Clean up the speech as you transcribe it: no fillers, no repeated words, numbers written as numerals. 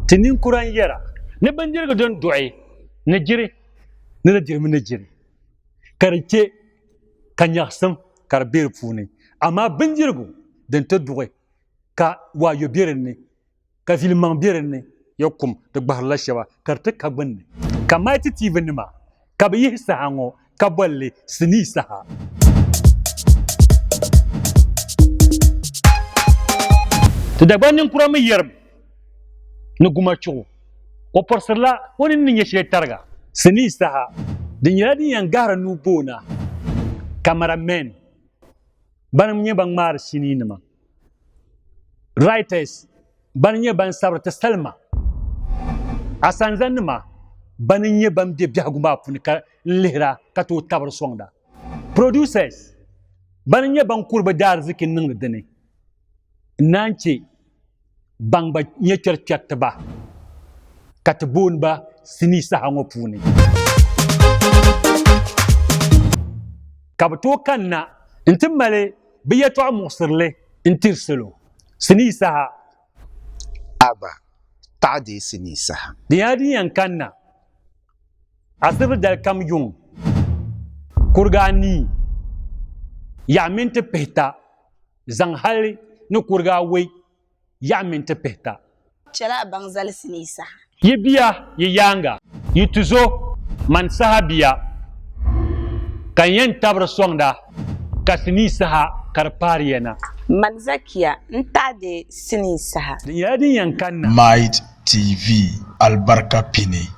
tinin kuran yara ne bandirga don du'ai ne jire ne dirmi ne jire karke kanyaksam karbir funi amma bandirgo dan ta du'ai ka wayo birne ka filman birne yakum da bahla shawa karta ka banne kama ti TV nima ka bi sahango ka balle sini saha to da banin kura mai yarb ni gumacho o porserla woni ni yeshe targa sini saha din yadi yan gara nu bona cameraman banam nye bang mar sini nima writers ban nye ban sabrata salma asanzan nima ban nye ban de biaguma punika lihra kato tabar sonda producers ban nye ban kurba dar zikin ning dene nanci bang ba nye cercet ba katbun ba sini sahango puni kabto kanna intimale biyato musirle intirselo sini saha aba ta'di sini saha diyadi yankanna asir dal kam yung kurgani ya minti pehta zang hali ni kurga wei ya minti pehta chala bangzal sini saha yibiya yanga yituzo man sahabiya kan yan tabar sonda kasini saha karpariyana man zakiya ntade sini saha diyadi yankanna Might TV albarka pini